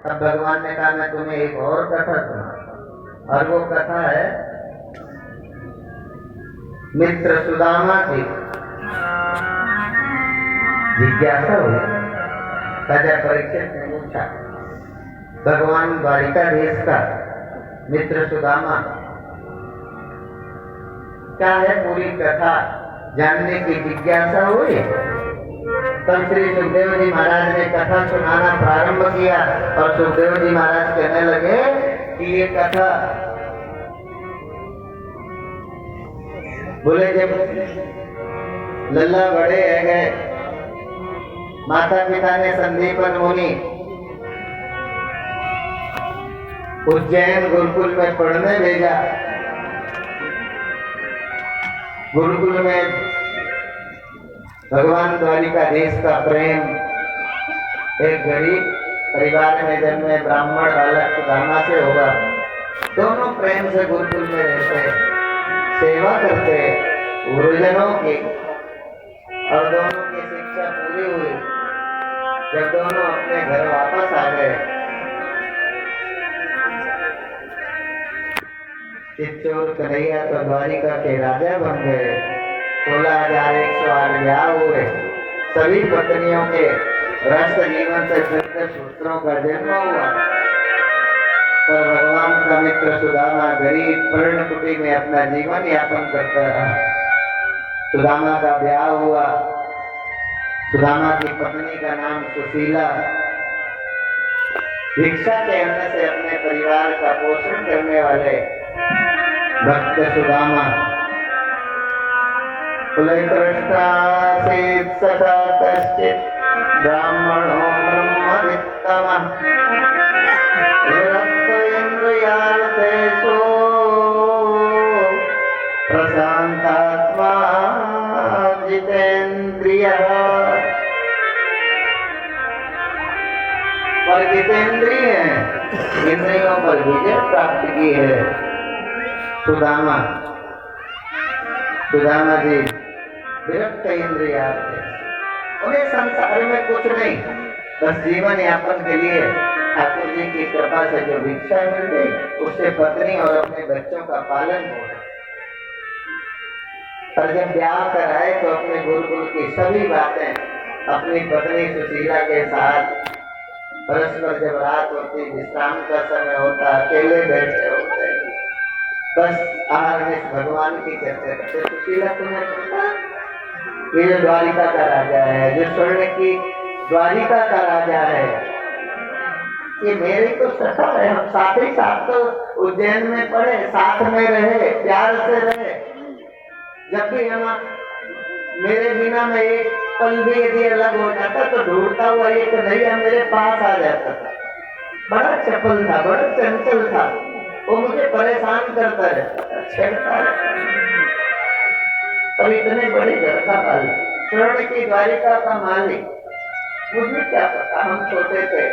तब भगवान ने कहा मैं तुम्हें एक और कथा सुनाता, और वो कथा है मित्र सुदामा की। जिज्ञासा हुई, राजा परीक्षित ने पूछा, भगवान द्वारिकाधीश का मित्र सुदामा क्या है पूरी कथा जानने की जिज्ञासा हुई। तब श्री सुखदेव जी महाराज ने कथा सुनाना प्रारंभ किया, और सुखदेव जी महाराज कहने लगे कि ये कथा बोले जब लल्ला बड़े है गए, माता पिता ने संदीपन मुनि उज्जैन गुरुकुल में पढ़ने भेजा। गुरुकुल में भगवान द्वारिकाधीश का प्रेम एक गरीब परिवार में जन्मे ब्राह्मण बालक सुदामा से होगा। दोनों प्रेम से गुरुकुल में रहते, सेवा करते गुरुजनों की, और दोनों की शिक्षा पूरी हुई। जब दोनों अपने घर वापस आ गए, चित्तौड़ कन्हैया तो द्वारिका के राजा बन गए। 16,108 ब्याह हुए। सभी पत्नियों के रस जीवन से शुद्ध सूत्रों का जन्म हुआ। पर भगवान का मित्र सुदामा गरीब पर्णकुटी में अपना जीवन यापन करता रहा। सुदामा का ब्याह हुआ। सुदामा की पत्नी का नाम सुशीला। भिक्षा के अन्न से अपने परिवार का पोषण करने वाले भक्त सुदामा। कुलकृष्णासीत् सदा कश्चित् ब्राह्मणो ब्रह्मवित्तमः विरक्त इन्द्रियार्थेषु प्रशान्तात्मा जितेन्द्रियः। पर जितेंद्रिय है, इंद्रियों पर विजय प्राप्त की है सुदामा। सुदामा जी विरक्त इंद्रिया थे, उन्हें संसार में कुछ नहीं, बस जीवन यापन के लिए ठाकुर जी की कृपा से जो भिक्षा मिल गई उससे पत्नी और अपने बच्चों का पालन हो गया। पर जब ब्याह कराए तो अपने गुरुकुल की सभी बातें अपनी पत्नी सुशीला के साथ परस्पर जब रात होती, विश्राम का समय होता, अकेले बैठे होते, बस आहार भगवान की चर्चा करते। सुशीला तुम्हें पता, ये जो द्वारिका का राजा है, जो स्वर्ण की द्वारिका का राजा है, ये मेरे तो सखा है। हम साथ ही साथ तो उज्जैन में पढ़े, साथ में रहे, प्यार से रहे। जब भी हम मेरे बिना में एक पल भी यदि अलग हो जाता तो ढूंढता हुआ ये कन्हैया मेरे पास आ जाता था। बड़ा चपल था, बड़ा चंचल था, वो मुझे परेशान करता रहता, छेड़ता रहता। और इतने बड़े घर का मालिक, स्वर्ण की द्वारिका का मालिक, मुझे क्या पता, हम छोटे थे,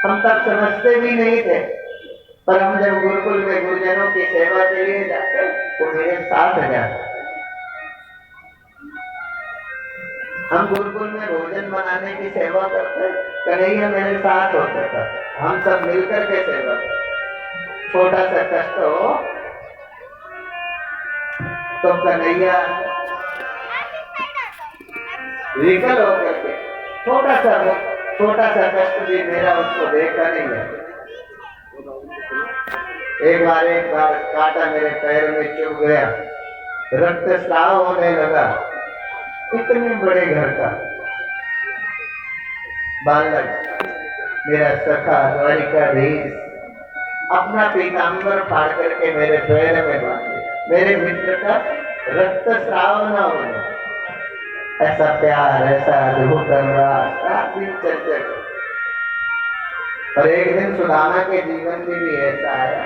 हम तब समझते भी नहीं थे। पर हम जब गुरुकुल में गुरुजनों की सेवा के लिए जाते वो मेरे साथ जाते। हम गुरुकुल में भोजन बनाने की सेवा करते, कन्हैया मेरे साथ होता था, हम सब मिलकर के सेवा करते। छोटा सा कष्ट हो तो कन्हैया विकल होकर के छोटा सा कष्ट भी मेरा उसको देखा नहीं है। एक बार कांटा मेरे पैर में चुभ गया, रक्तस्राव होने लगा। इतने बड़े घर का बालक मेरा सखा द्वारिकाधीश अपना पीताम्बर फाड़ करके मेरे पैर में बांधे, मेरे मित्र का रक्तस्राव न होने। ऐसा प्यार, ऐसा अद्भुत अनुराग रात दिन चलते। और एक दिन सुदामा के जीवन में भी ऐसा आया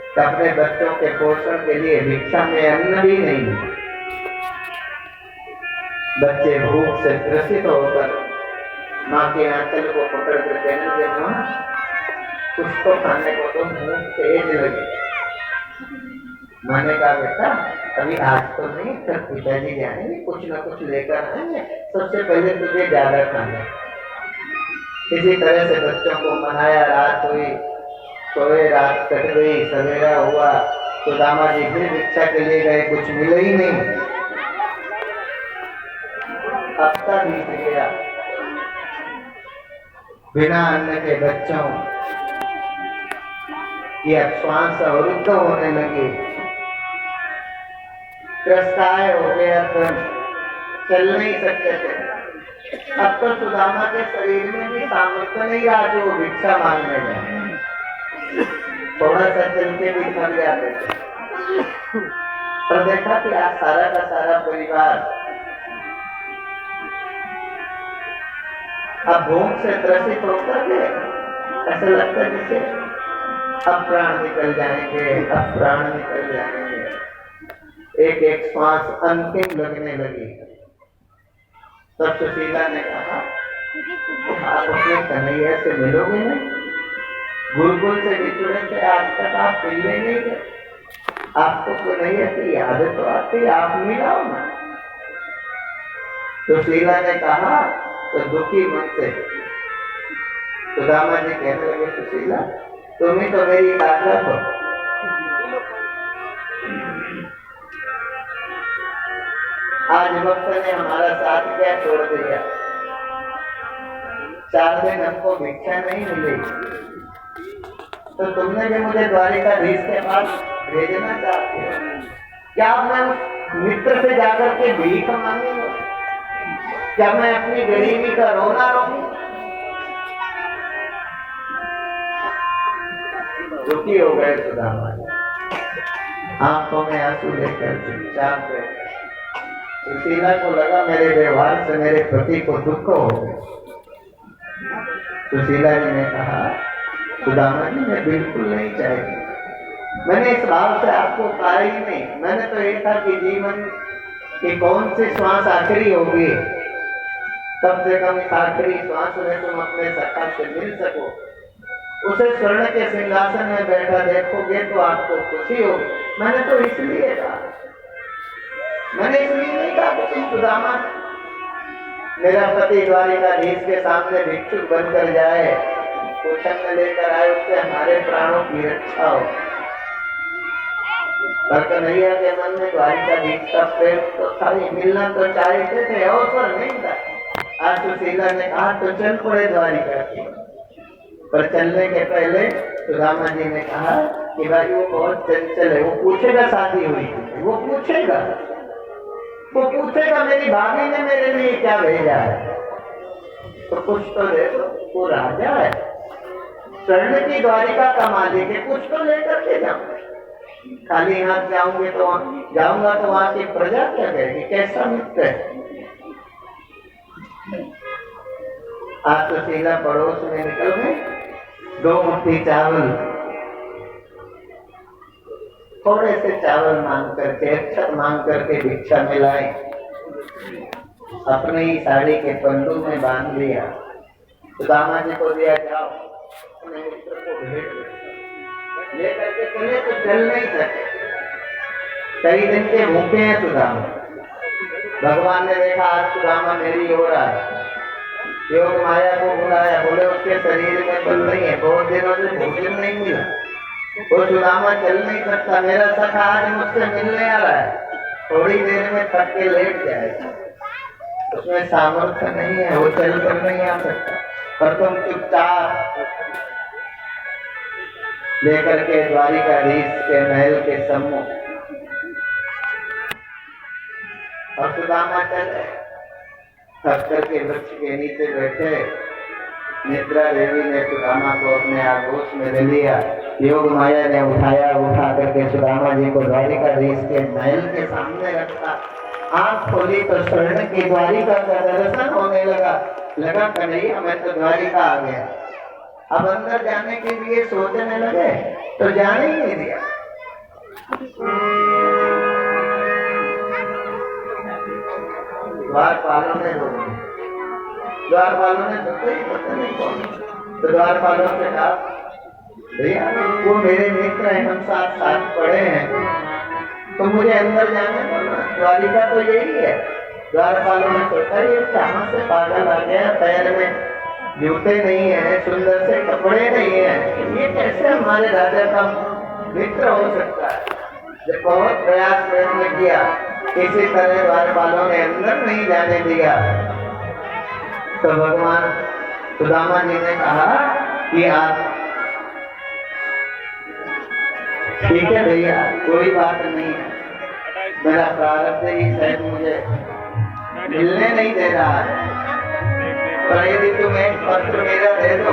कि अपने बच्चों के पोषण के लिए भिक्षा में अन्न भी नहीं मिला। बच्चे भूख से ग्रसित होकर माँ के आंचल को पकड़ कर कहने लगे, माँ कुछ तो खाने को तो भूख तेज लगी। मैंने कहा बेटा अभी आज तो नहीं, फिर पिताजी जाएंगे, कुछ न कुछ लेकर आएंगे, सबसे पहले तुझे ज्यादा खाना। इसी तरह से बच्चों को मनाया, रात हुई, सोए, रात कट गई, सवेरा हुआ तो दामा जी फिर भिक्षा के लिए गए, कुछ मिले ही नहीं। हफ्ता बीत गया, बिना अन्न के बच्चों की अब श्वास अवरुद्ध होने लगी, त्रस्ताए हो गया, चल नहीं सकते थे। अब तो सुदामा के शरीर में भी सामर्थ्य नहीं रहा जो भिक्षा मांगने में, थोड़ा सा चल के भी थक जाते थे। पर देखा कि आज सारा का सारा परिवार अब भूख से त्रसित होकर के ऐसा लगता है जैसे अब प्राण निकल जाएंगे, अब प्राण निकल जाएंगे। एक एक श्वास अंतिम लगने लगी। तब सुशीला ने कहा, आप अपने कन्हैया से मिलोगे नहीं? गुरुकुल से बिछुड़े थे, आज तक आप मिलने नहीं गए, आपको कन्हैया की याद तो आती, आप मिलाओ ना। सुशीला ने कहा तो दुखी मन से सुदामा जी कहने लगे, सुशीला तुम ही तो मेरी ताकत हो, आज वक्त ने हमारा साथ क्या छोड़ दिया, 4 दिन हमको भिक्षा नहीं मिली, तो तुमने भी मुझे द्वारिकाधीश के पास भेजना चाहते हो? क्या मैं उस मित्र से जाकर के भीख मांगूंगा? क्या मैं अपनी गरीबी का रोना रोऊं? दुखी हो गए सुदामा, आंखों में आंसू लेकर चुपचाप गए। सुशीला को लगा मेरे व्यवहार से मेरे पति को दुख हो गया। सुशीला जी ने कहा, सुदामा जी मैं बिल्कुल नहीं चाहती, मैंने इस भाव से आपको कहा ही नहीं, मैंने तो ये था कि जीवन की कौन सी श्वास आखिरी होगी, कम से कम इस आखिरी श्वास में तुम अपने सखा से मिल सको, उसे स्वर्ण के सिंहासन में बैठा देखोगे तो आपको खुशी होगी। मैंने तो इसलिए कहा, मैंने इसलिए नहीं कहा कि तुम सुदामा मेरा पति द्वारिकाधीश के सामने भिक्षुक बनकर जाए, कुछ अन्न लेकर आए, उससे हमारे प्राणों की रक्षा हो। पर कन्हैया के मन में द्वारिकाधीश का प्रेम तो था ही, मिलना तो चाहते थे, अवसर नहीं था। आज सुशीला ने कहा तो चल पड़े द्वारिका की, पर चलने के पहले सुदामा जी ने कहा कि भाई वो बहुत चंचल है, वो पूछेगा शादी हुई, वो पूछेगा मेरी भाभी ने मेरे लिए क्या भेजा है, तो कुछ तो दे दो, वो राजा है, स्वर्ण की द्वारिका का मालिक है, कुछ तो लेकर के जाऊं। खाली हाथ जाऊंगा तो वहां की प्रजा क्या कहेगी, कैसा मित्र है। आज सुशीला पड़ोस में निकल गई, 2 मुट्ठी चावल, थोड़े से चावल मांग करके, अक्षत मांग करके भिक्षा में लाई, अपनी ही साड़ी के पल्लू में बांध लिया, सुदामा जी को दिया, जाओ अपने मित्र को भेंट लेकर के चले, तो चल नहीं सके, कई दिन के भूखे हैं सुदामा। भगवान ने देखा आज सुदामा मेरी हो रहा है, योग माया को बुलाया, बोले उसके शरीर में बल नहीं है, बहुत दिनों से भोजन नहीं मिला, वो सुदामा चल नहीं सकता, मेरा सखा आज मुझसे मिलने आ रहा है, थोड़ी देर में थक के लेट जाएगा, उसमें सामर्थ्य नहीं है, वो चल कर नहीं आ सकता, पर तुम चुपचाप लेकर के द्वारिकाधीश के महल के सम्मुख, और सुदामा चले, थक करके वृक्ष के नीचे बैठे, निद्रा देवी ने सुदामा को अपने आगोश में ले लिया, योग माया ने उठा करके सुदामा जी को द्वारिकाधीश के महल के सामने रखा, आंख खोली तो स्वर्ण की द्वारिका का दर्शन होने लगा कन्हैया मैं तो द्वारिका आ गया। अब अंदर जाने के लिए सोचने लगे तो जाने ही नहीं दिया। द्वारपालों ने पता नहीं कौन, तो द्वारपालों से कहा भैया वो मेरे मित्र हैं, हम साथ पढ़े हैं, तो मुझे अंदर जाने दो ना, द्वारिका तो यही है। द्वारपालों ने सोचा ये कहाँ से पागल आ गया, पैर में जूते नहीं है, सुंदर से कपड़े नहीं है, ये कैसे हमारे राजा का मित्र हो सकता है? जब बहुत प्रयास प्रयत्न किया, किसी तरह द्वारपालों ने अंदर नहीं जाने दिया, तो भगवान सुदामा जी ने कहा कि आप ठीक है भैया, कोई बात नहीं है, मेरा प्रारब्ध ही शायद मुझे मिलने नहीं दे रहा है, पर यदि तुम एक पत्र मेरा दे दो,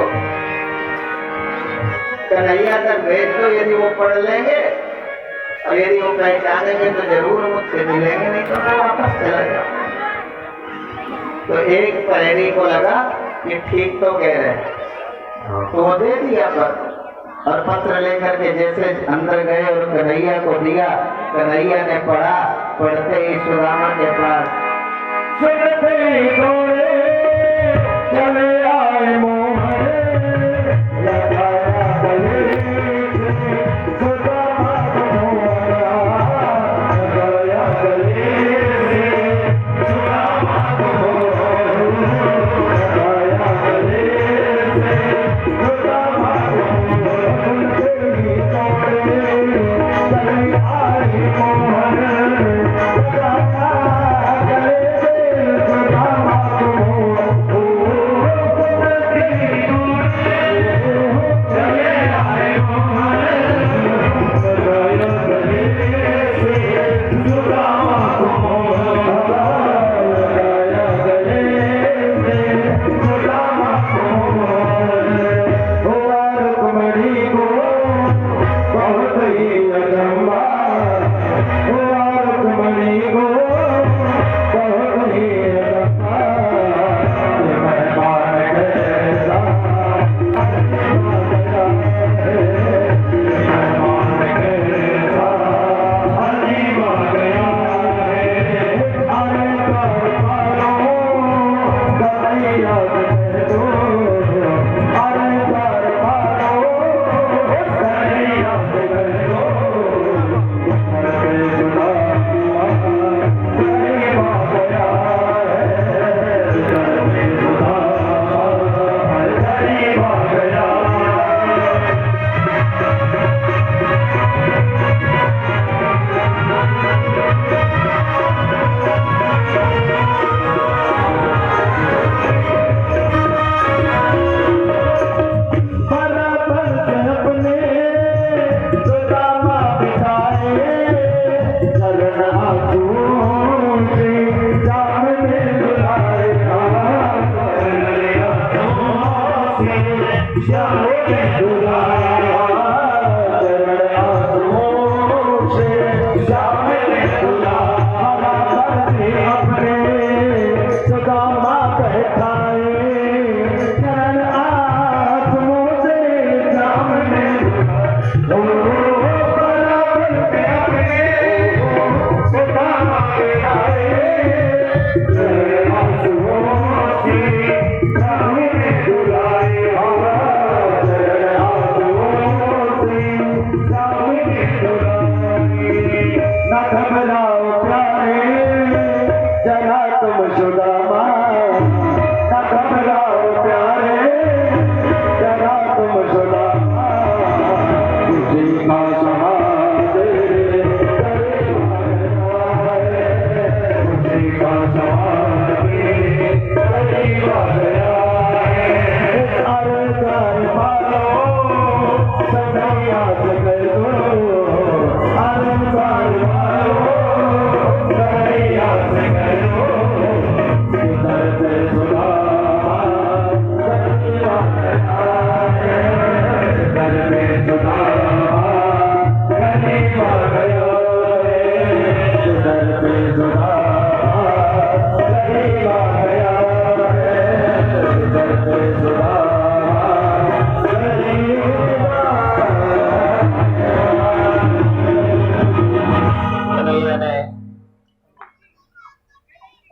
कन्हैया तक भेज दो, यदि वो पढ़ लेंगे और यदि वो पहचानेंगे तो जरूर मुझसे मिलेंगे, नहीं तो मैं वापस चला जाऊंगा। तो एक पहरी को लगा कि ठीक तो कह रहे हैं, तो वो दे दिया पत्र, और पत्र लेकर के जैसे अंदर गए और कन्हैया को दिया, कन्हैया ने पढ़ा, पढ़ते ही सुदामा के पास सुनते ही दौड़े चले आए मोहन, लगाया गले से सुदामा को मोहरा, लगाया गले से सुदामा को मोहरा, लगाया गले से सुदामा को मोहरा, सुनते ही दौड़े चले आए मोहन, लगाया गले से सुदामा को मोहरा,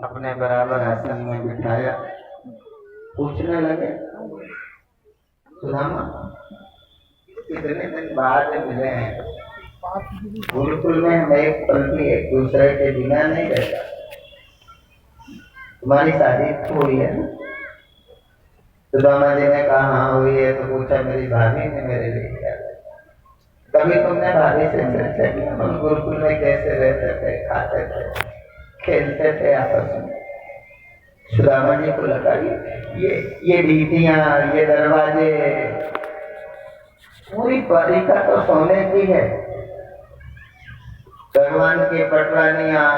अपने बराबर आसन में बिठाया, पूछने लगे, सुदामा कितने दिन बाद मिले हैं, गुरुकुल में हम एक पल भी एक दूसरे के बिना नहीं रहता, तुम्हारी शादी तो हुई है ना? सुदामा जी ने कहा हाँ हुई है। तो पूछा मेरी भाभी ने मेरे लिए क्या किया? कभी तुमने भाभी से चर्चा की हम गुरुकुल में कैसे रहते थे, खाते थे, खेलते थे आपस में? सुदामा जी को लगा ये रीतियां, ये दरवाजे, पूरी बालिका तो सोने की है। भगवान की पटरानियां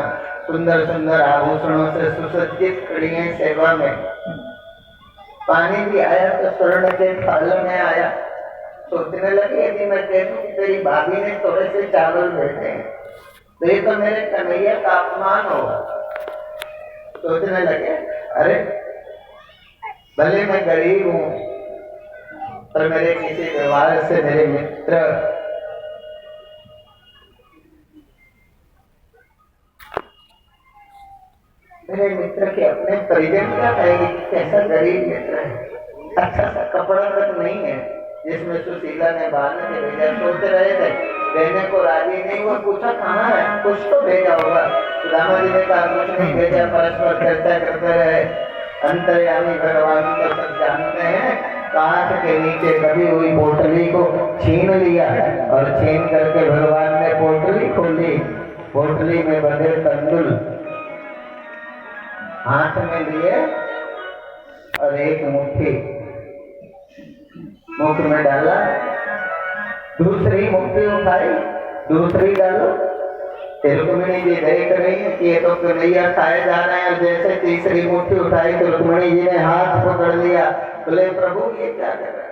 सुंदर सुंदर आभूषणों से सुसज्जित खड़ी हैं सेवा में। पानी भी आया तो स्वर्ण के थाल में आया। सोचने लगे यदि मैं कह दूं कि तेरी भाभी ने थोड़े से चावल भेजे हैं तो ये तो मेरे कन्हैया का अपमान होगा। सोचने लगे अरे भले मैं गरीब हूं पर मेरे किसी व्यवहार से मेरे मित्र के अपने परिजन क्या कहेंगे कि कैसा गरीब मित्र है, अच्छा सा कपड़ा तक नहीं है जिसमें सुशीला ने बांध के भेजा। सोच रहे थे देने को राजी नहीं हुआ। पूछा कहाँ है, कुछ तो भेजा होगा। सुदामा जी ने कहा कुछ नहीं भेजा। परस्पर चर्चा करते रहे। अंतर्यामी भगवान तो सब जानते हैं। कांच के नीचे दबी हुई पोटली को छीन लिया और छीन करके भगवान ने पोटली खोली। पोटली में बंधे तंदुल हाथ में लिए और एक मुट्ठी मुख में डाला, दूसरी मुट्ठी उठाई, दूसरी डालो। रुक्मिणी जी देख रही है कि ये तो कन्हैया खाए जा रहे हैं। जैसे तीसरी मुट्ठी उठाई तो रुक्मिणी जी ने हाथ पकड़ लिया। बोले प्रभु ये क्या कर रहा है?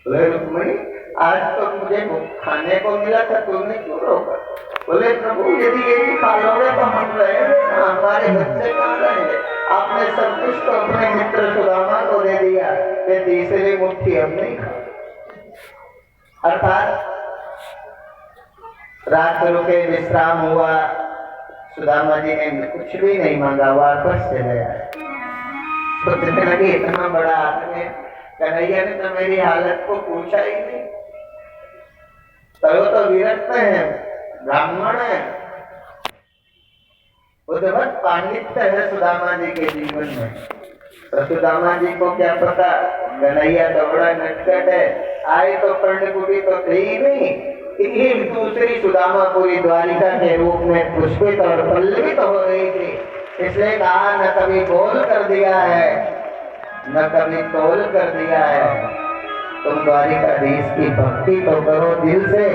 बोले रुक्मिणी आज तो मुझे खाने को मिला था, तुमने क्यों रोका? बोले प्रभु यदि ये भी खा लोगे तो हम रहेंगे, हमारे बच्चे कहाँ रहेंगे? आपने सब कुछ तो अपने मित्र सुदामा को दे दिया, ये तीसरी मुट्ठी अब नहीं खा। अर्थात रात रुके, विश्राम हुआ। सुदामा जी ने कुछ भी नहीं मांगा, वापस चले आए। सोचने लगे इतना बड़ा आदमी, कन्हैया ने तो मेरी हालत को पूछा ही नहीं। तो विरक्त है, ब्राह्मण है, उद्भट पांडित्य है सुदामा जी के जीवन में। तो सुदामा जी को क्या पता कन्हैया तो बड़ा नटखट है। आए तो पर्णकुटी तो थी नहीं, एक दूसरी सुदामा पूरी द्वारिका के रूप में पुष्पित और पल्लवित हो रही थी। इसलिए कहा न कभी बोल कर दिया है न कभी तोल कर दिया है। तुम द्वारिकाधीश की भक्ति तो करो दिल से।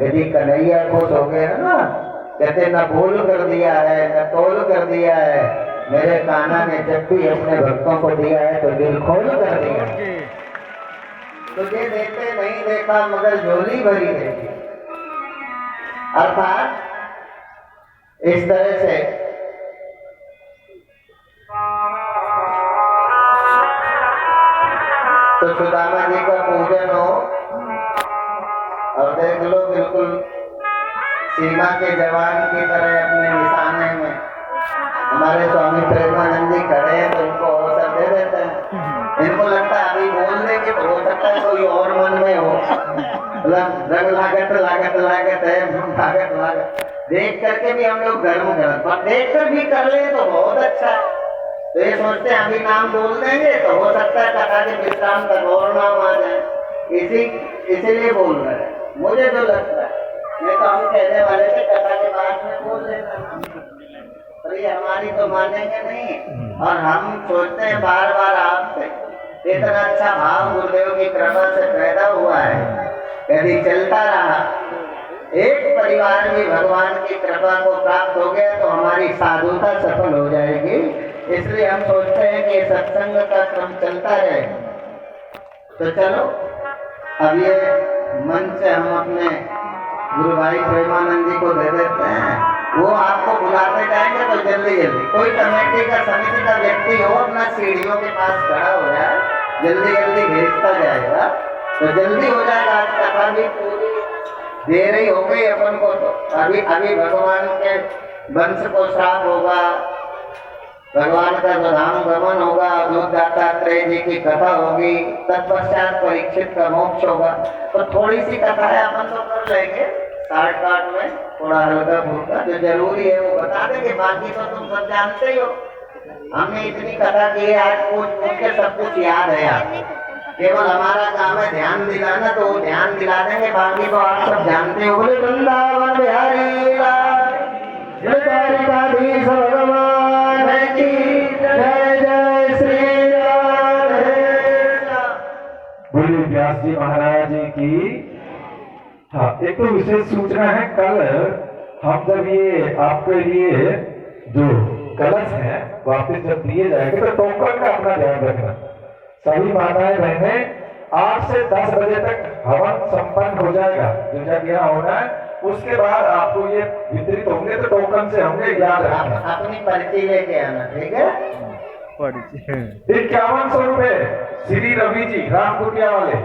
यदि कन्हैया खुश हो गए ना, कहते न बोल कर दिया है न तोल कर दिया है। मेरे कान्हा ने जब भी अपने भक्तों को दिया है तो दिल खोल कर दिया। तुझे देते नहीं देखा मगर झोली भरी देखी। अर्थात इस तरह से तो सुदामा जी का पूजन हो और देख लो बिल्कुल सीमा के जवान की तरह अपने निशाने में हमारे स्वामी प्रेमानंद जी खड़े हैं तो उनको अवसर दे देते हैं। इनको लगता है अभी बोल देंगे तो हो सकता है कोई और मन में हो, मतलब रंग लागत है देख करके भी हम लोग गर्म पर देख कर भी कर ले तो बहुत अच्छा है। तो ये सोचते हैं अभी नाम बोल देंगे तो हो सकता है कथा के विश्राम तक और नाम आ जाए, इसीलिए बोल रहे हैं। मुझे जो लगता है ये तो हम कहने वाले थे कथा के बाद में बोल देना, पर ये हमारी तो मानेंगे नहीं। और हम सोचते हैं बार बार आपसे इतना अच्छा भाव गुरुदेव की कृपा से पैदा हुआ है, यदि चलता रहा एक परिवार भी भगवान की कृपा को प्राप्त हो गया तो हमारी साधुता सफल हो जाएगी। इसलिए हम सोचते हैं कि सत्संग का क्रम चलता रहे। तो चलो अब ये मंच हम अपने गुरु भाई प्रेमानंद जी को दे देते हैं। वो आपको बुलाते जाएंगे तो जल्दी जल्दी कोई कमेटी का समिति का व्यक्ति हो अपना सीढ़ियों के पास खड़ा हो जाए, जल्दी जल्दी भेजता जाएगा तो जल्दी हो जाएगा। आज कथा भी पूरी देर ही हो गई अपन को। तो अभी भगवान के वंश को श्राप होगा, भगवान का धाम गमन होगा, दत्तात्रेय जी की कथा होगी, तत्पश्चात परीक्षित का मोक्ष होगा। तो थोड़ी सी कथा है अपन तो कर लेंगे शार्टकट में, थोड़ा हल्का फुल्का जो जरूरी है वो बता देंगे, बाकी तो तुम सब जानते ही हो। हमने इतनी कथा की है, आज पूछ के सब कुछ याद है आपको। केवल हमारा काम है ध्यान दिलाना, तो वो ध्यान दिला देंगे, बाकी तो आप सब जानते हो। बोले वृंदावन बिहारी लाल जय, द्वारिकाधीश भगवान की जय, जय श्री राम। बोलिए व्यास जी महाराज की। हाँ, एक तो विशेष सूचना है, कल हम जब ये आपके लिए जो कलश है वापस जब दिए जाएंगे तो टोकन का अपना ध्यान रखना। सभी माताएं बहनें 8 से 10 बजे तक हवन संपन्न हो जाएगा, जो जब यहाँ होना है। उसके बाद आपको ये वितरित होंगे तो टोकन से होंगे, याद रखना। अपनी पर्ची लेके आना, ठीक है। 5100 रुपए श्री रवि जी, रामकुटिया वाले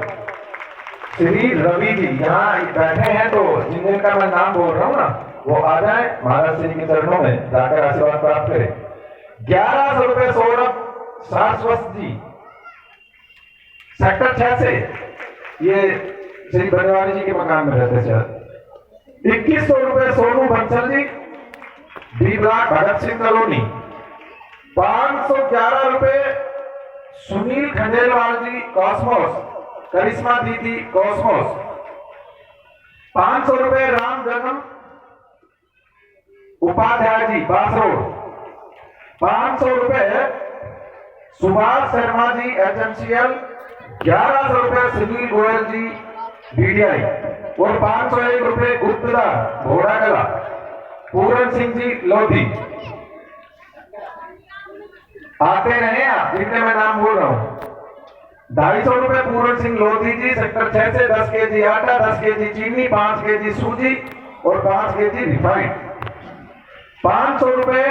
श्री रवि जी यहाँ बैठे हैं, तो जिनका मैं नाम बोल रहा हूँ ना, वो आ जाए महाराज श्री के चरणों में जाकर आशीर्वाद प्राप्त करें। 1100 रुपए सौरभ सारस्वत जी, सेक्टर 6 से, ये श्री बनवारी जी के मकान में रहते हैं। 2100 रुपए Sonu Bansal ji, D block Bhagat Singh colony. 511 रुपए सुनील खंडेलवाल जी, कॉस्मोस, करिश्मा दीदी, कॉस्मोस। 500 रुपए राम जन्म उपाध्याय जी, बास रोड। 500 रुपए सुभाष शर्मा जी, HMCL। 1100 रुपए सुनील गोयल जी, DDI। और 501 रुपए गुप्तदा घोड़ा कला, पूरन सिंह जी, लोधी। आते रहे आप, जिनके मैं नाम बोल रहा हूं। 250 रुपए पूरन सिंह लोधी जी, सेक्टर 6 से 10 केजी आटा, 10 केजी चीनी, 5 केजी सूजी और 5 केजी रिफाइंड। 500 रुपए